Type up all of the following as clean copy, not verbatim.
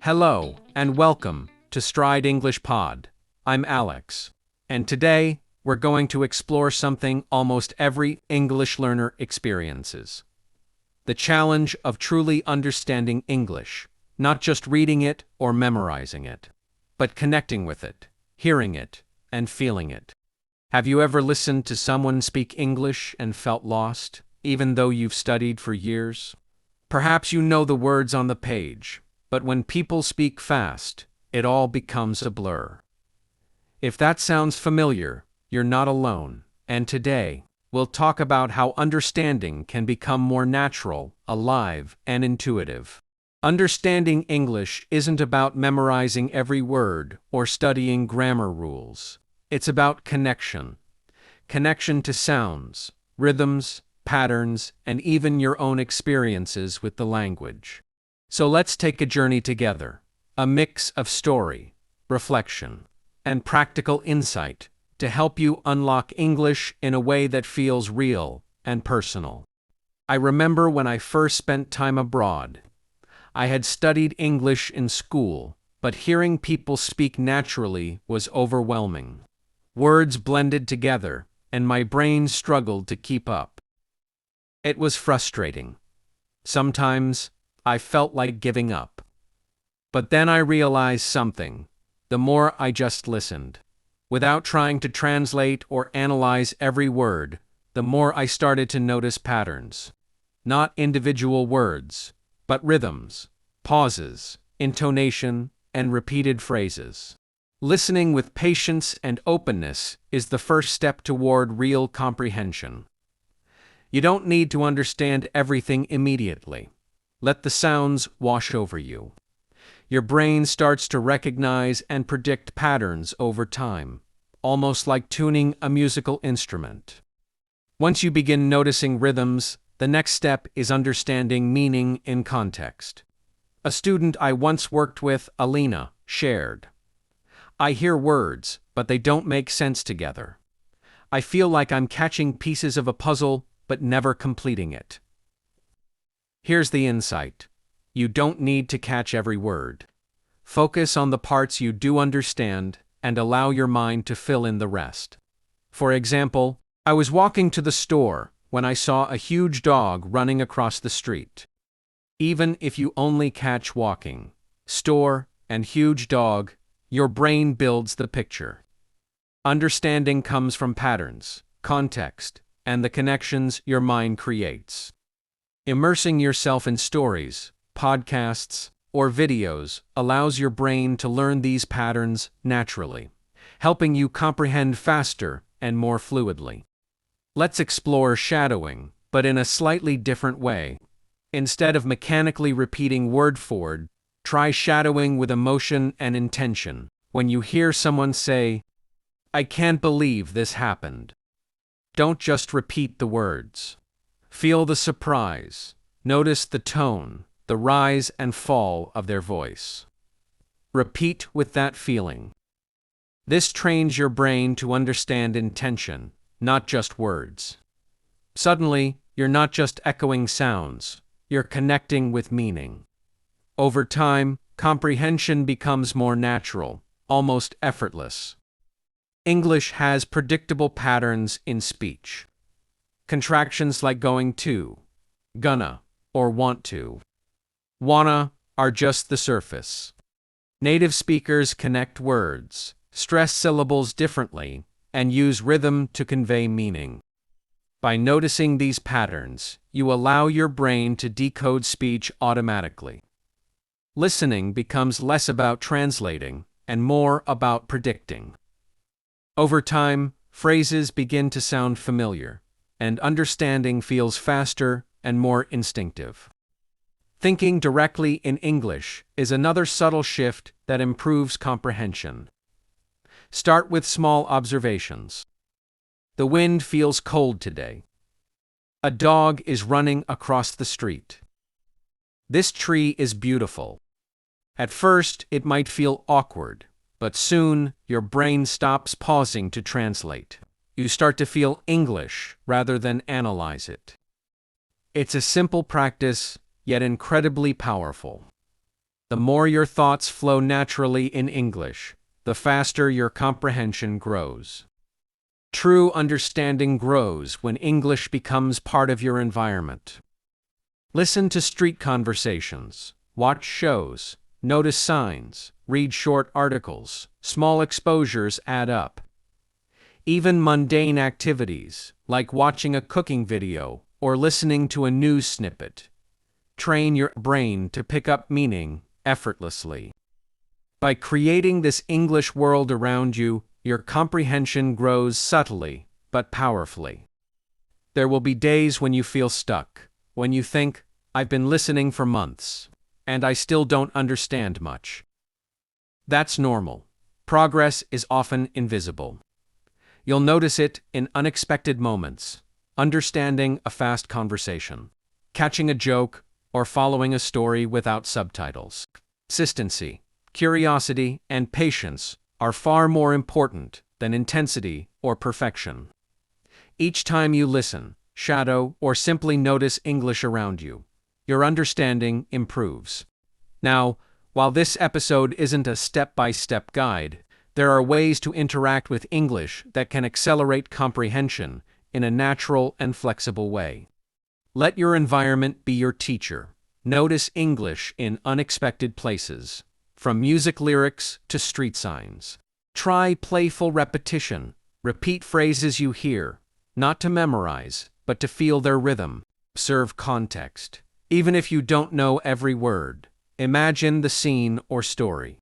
Hello, and welcome to Stride English Pod. I'm Alex, and today we're going to explore something almost every English learner experiences: the challenge of truly understanding English, not just reading it or memorizing it, but connecting with it, hearing it, and feeling it. Have you ever listened to someone speak English and felt lost, even though you've studied for years? Perhaps you know the words on the page, but when people speak fast, it all becomes a blur. If that sounds familiar, you're not alone, and today, we'll talk about how understanding can become more natural, alive, and intuitive. Understanding English isn't about memorizing every word or studying grammar rules. It's about connection. Connection to sounds, rhythms, patterns, and even your own experiences with the language. So let's take a journey together, a mix of story, reflection, and practical insight to help you unlock English in a way that feels real and personal. I remember when I first spent time abroad. I had studied English in school, but hearing people speak naturally was overwhelming. Words blended together, and my brain struggled to keep up. It was frustrating. Sometimes, I felt like giving up. But then I realized something. The more I just listened, without trying to translate or analyze every word, the more I started to notice patterns. Not individual words, but rhythms, pauses, intonation, and repeated phrases. Listening with patience and openness is the first step toward real comprehension. You don't need to understand everything immediately. Let the sounds wash over you. Your brain starts to recognize and predict patterns over time, almost like tuning a musical instrument. Once you begin noticing rhythms, the next step is understanding meaning in context. A student I once worked with, Alina, shared, "I hear words, but they don't make sense together. I feel like I'm catching pieces of a puzzle, but never completing it." Here's the insight. You don't need to catch every word. Focus on the parts you do understand and allow your mind to fill in the rest. For example, I was walking to the store when I saw a huge dog running across the street. Even if you only catch walking, store, and huge dog, your brain builds the picture. Understanding comes from patterns, context, and the connections your mind creates. Immersing yourself in stories, podcasts, or videos allows your brain to learn these patterns naturally, helping you comprehend faster and more fluidly. Let's explore shadowing, but in a slightly different way. Instead of mechanically repeating word for word, try shadowing with emotion and intention. When you hear someone say, "I can't believe this happened," don't just repeat the words. Feel the surprise. Notice the tone, the rise and fall of their voice. Repeat with that feeling. This trains your brain to understand intention, not just words. Suddenly, you're not just echoing sounds, you're connecting with meaning. Over time, comprehension becomes more natural, almost effortless. English has predictable patterns in speech. Contractions like going to, gonna, or want to. Wanna are just the surface. Native speakers connect words, stress syllables differently, and use rhythm to convey meaning. By noticing these patterns, you allow your brain to decode speech automatically. Listening becomes less about translating and more about predicting. Over time, phrases begin to sound familiar, and understanding feels faster and more instinctive. Thinking directly in English is another subtle shift that improves comprehension. Start with small observations. The wind feels cold today. A dog is running across the street. This tree is beautiful. At first, it might feel awkward, but soon your brain stops pausing to translate. You start to feel English rather than analyze it. It's a simple practice, yet incredibly powerful. The more your thoughts flow naturally in English, the faster your comprehension grows. True understanding grows when English becomes part of your environment. Listen to street conversations, watch shows, notice signs, read short articles. Small exposures add up. Even mundane activities, like watching a cooking video or listening to a news snippet, train your brain to pick up meaning effortlessly. By creating this English world around you, your comprehension grows subtly but powerfully. There will be days when you feel stuck, when you think, "I've been listening for months, and I still don't understand much." That's normal. Progress is often invisible. You'll notice it in unexpected moments, understanding a fast conversation, catching a joke, or following a story without subtitles. Consistency, curiosity, and patience are far more important than intensity or perfection. Each time you listen, shadow, or simply notice English around you, your understanding improves. Now, while this episode isn't a step-by-step guide, there are ways to interact with English that can accelerate comprehension in a natural and flexible way. Let your environment be your teacher. Notice English in unexpected places, from music lyrics to street signs. Try playful repetition. Repeat phrases you hear, not to memorize, but to feel their rhythm. Observe context. Even if you don't know every word, imagine the scene or story.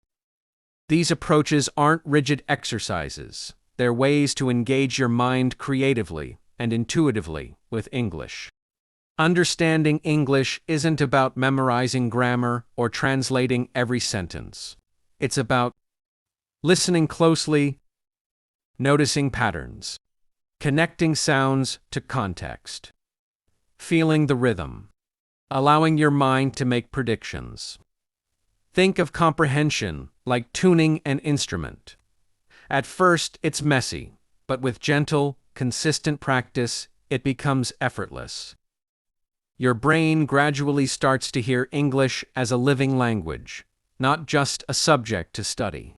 These approaches aren't rigid exercises. They're ways to engage your mind creatively and intuitively with English. Understanding English isn't about memorizing grammar or translating every sentence. It's about listening closely, noticing patterns, connecting sounds to context, feeling the rhythm, allowing your mind to make predictions. Think of comprehension like tuning an instrument. At first, it's messy, but with gentle, consistent practice, it becomes effortless. Your brain gradually starts to hear English as a living language, not just a subject to study.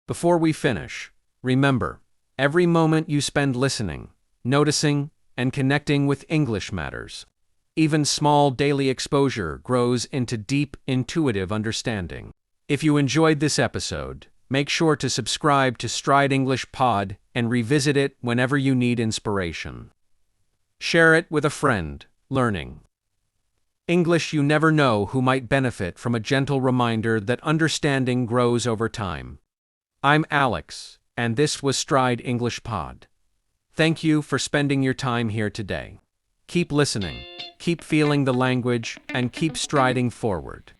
Before we finish, remember, every moment you spend listening, noticing, and connecting with English matters. Even small daily exposure grows into deep, intuitive understanding. If you enjoyed this episode, make sure to subscribe to Stride English Pod and revisit it whenever you need inspiration. Share it with a friend, learning English. You never know who might benefit from a gentle reminder that understanding grows over time. I'm Alex, and this was Stride English Pod. Thank you for spending your time here today. Keep listening, keep feeling the language, and keep striding forward.